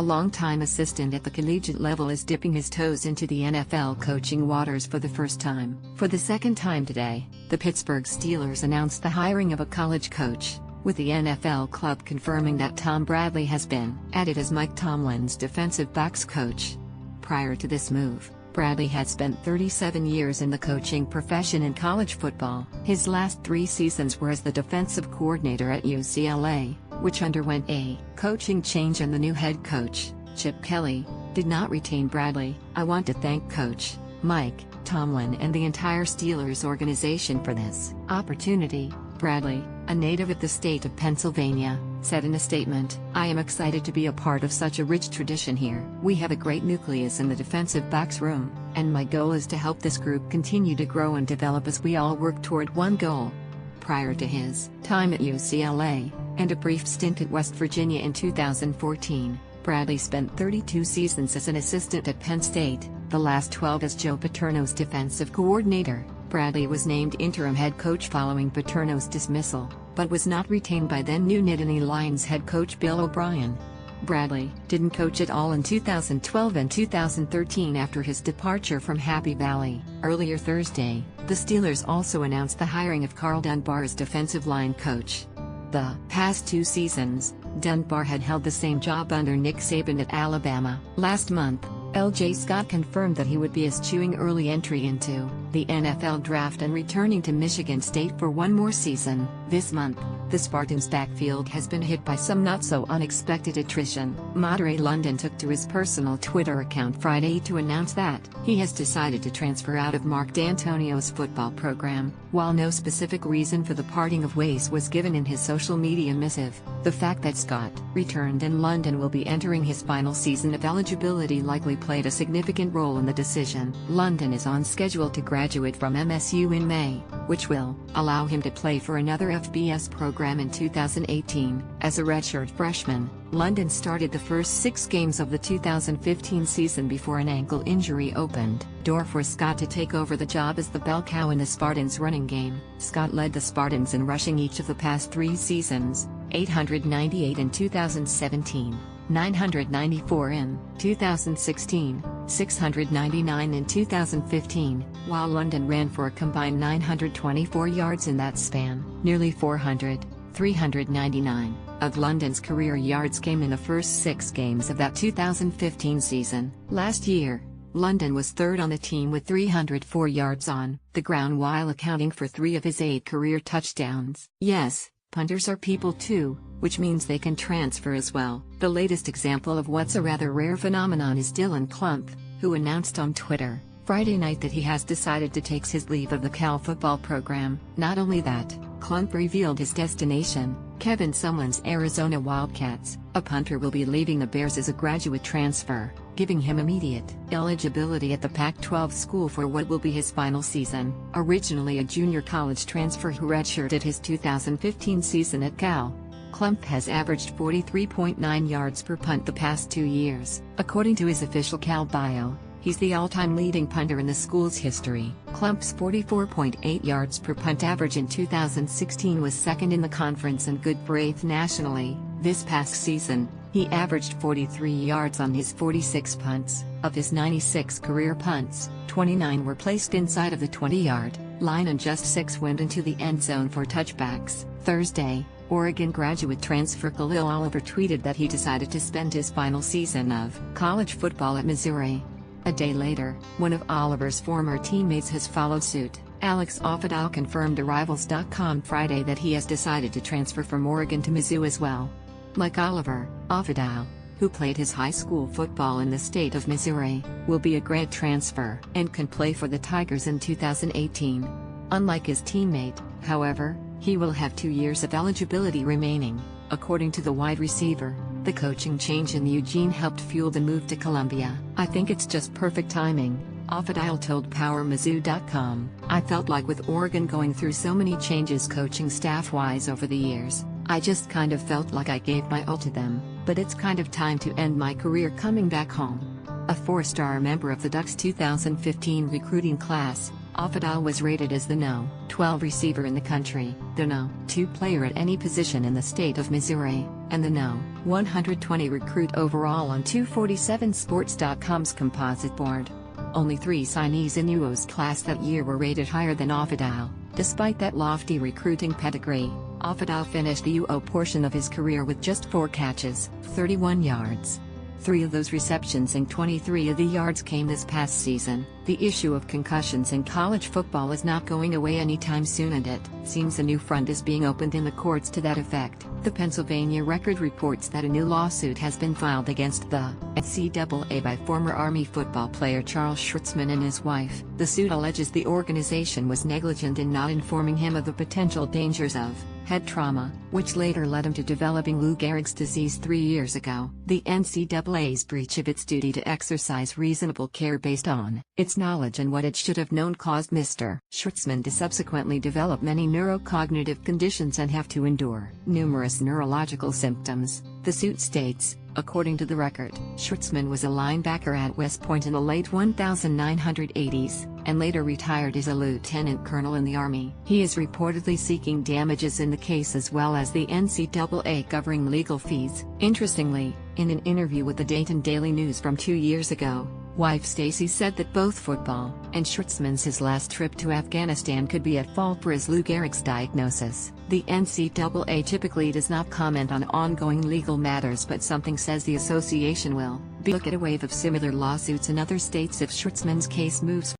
longtime assistant at the collegiate level is dipping his toes into the NFL coaching waters for the first time. For the second time today, the Pittsburgh Steelers announced the hiring of a college coach, with the NFL club confirming that Tom Bradley has been added as Mike Tomlin's defensive backs coach. Prior to this move, Bradley had spent 37 years in the coaching profession in college football. His last 3 seasons were as the defensive coordinator at UCLA, which underwent a coaching change, and the new head coach, Chip Kelly, did not retain Bradley. "I want to thank Coach Mike Tomlin and the entire Steelers organization for this opportunity," Bradley, a native of the state of Pennsylvania, said in a statement. "I am excited to be a part of such a rich tradition here. We have a great nucleus in the defensive backs room, and my goal is to help this group continue to grow and develop as we all work toward one goal." Prior to his time at UCLA, and a brief stint at West Virginia in 2014, Bradley spent 32 seasons as an assistant at Penn State, the last 12 as Joe Paterno's defensive coordinator. Bradley was named interim head coach following Paterno's dismissal, but was not retained by then new Nittany Lions head coach Bill O'Brien. Bradley didn't coach at all in 2012 and 2013 after his departure from Happy Valley. Earlier Thursday, the Steelers also announced the hiring of Carl Dunbar as defensive line coach. The past 2 seasons, Dunbar had held the same job under Nick Saban at Alabama. Last month, L.J. Scott confirmed that he would be eschewing early entry into the NFL draft and returning to Michigan State for one more season. This month, the Spartans' backfield has been hit by some not-so-unexpected attrition. Madre London took to his personal Twitter account Friday to announce that he has decided to transfer out of Mark D'Antonio's football program. While no specific reason for the parting of ways was given in his social media missive, the fact that Scott returned and London will be entering his final season of eligibility likely played a significant role in the decision. London is on schedule to graduate from MSU in May, which will allow him to play for another FBS program in 2018. As a redshirt freshman, London started the first 6 games of the 2015 season before an ankle injury opened door for Scott to take over the job as the bell cow in the Spartans' running game. Scott led the Spartans in rushing each of the past 3 seasons, 898 in 2017, 994 in 2016, 699 in 2015, while London ran for a combined 924 yards in that span. Nearly 399 of London's career yards came in the first 6 games of that 2015 season. Last year, London was third on the team with 304 yards on the ground while accounting for 3 of his 8 career touchdowns. Yes, punters are people too, which means they can transfer as well. The latest example of what's a rather rare phenomenon is Dylan Klump, who announced on Twitter Friday night that he has decided to take his leave of the Cal football program. Not only that, Klump revealed his destination, Kevin Sumlin's Arizona Wildcats. A punter will be leaving the Bears as a graduate transfer, giving him immediate eligibility at the Pac-12 school for what will be his final season. Originally a junior college transfer who redshirted his 2015 season at Cal, Klump has averaged 43.9 yards per punt the past 2 years. According to his official Cal bio, he's the all-time leading punter in the school's history. Klump's 44.8 yards per punt average in 2016 was second in the conference and good for 8th nationally. This past season, he averaged 43 yards on his 46 punts. Of his 96 career punts, 29 were placed inside of the 20-yard line and just 6 went into the end zone for touchbacks. Thursday, Oregon graduate transfer Khalil Oliver tweeted that he decided to spend his final season of college football at Missouri. A day later, one of Oliver's former teammates has followed suit. Alex Offedale confirmed to Rivals.com Friday that he has decided to transfer from Oregon to Mizzou as well. Like Oliver, Offedale, who played his high school football in the state of Missouri, will be a grad transfer and can play for the Tigers in 2018. Unlike his teammate, however, he will have 2 years of eligibility remaining, according to the wide receiver. The coaching change in Eugene helped fuel the move to Columbia. "I think it's just perfect timing," Offedale told PowerMizzou.com. "I felt like with Oregon going through so many changes coaching staff-wise over the years, I just kind of felt like I gave my all to them, but it's kind of time to end my career coming back home." A 4-star member of the Ducks' 2015 recruiting class, Offedale was rated as the No. 12 receiver in the country, the No. 2 player at any position in the state of Missouri. and the No. 120 recruit overall on 247sports.com's composite board. Only 3 signees in UO's class that year were rated higher than Offadile. Despite that lofty recruiting pedigree, Offadile finished the UO portion of his career with just 4 catches, 31 yards. 3 of those receptions and 23 of the yards came this past season. The issue of concussions in college football is not going away anytime soon, and it seems a new front is being opened in the courts to that effect. The Pennsylvania Record reports that a new lawsuit has been filed against the NCAA by former Army football player Charles Schwartzman and his wife. The suit alleges the organization was negligent in not informing him of the potential dangers of head trauma, which later led him to developing Lou Gehrig's disease 3 years ago. The NCAA's breach of its duty to exercise reasonable care based on its knowledge and what it should have known caused Mr. Schwartzman to subsequently develop many neurocognitive conditions and have to endure numerous neurological symptoms. The suit states, according to the record, Schwartzman was a linebacker at West Point in the late 1980s, and later retired as a lieutenant colonel in the Army. He is reportedly seeking damages in the case as well as the NCAA covering legal fees. Interestingly, in an interview with the Dayton Daily News from 2 years ago, wife Stacy said that both football and Schwartzman's his last trip to Afghanistan could be at fault for his Lou Gehrig's diagnosis. The NCAA typically does not comment on ongoing legal matters, but something says the association will look at a wave of similar lawsuits in other states if Schwartzman's case moves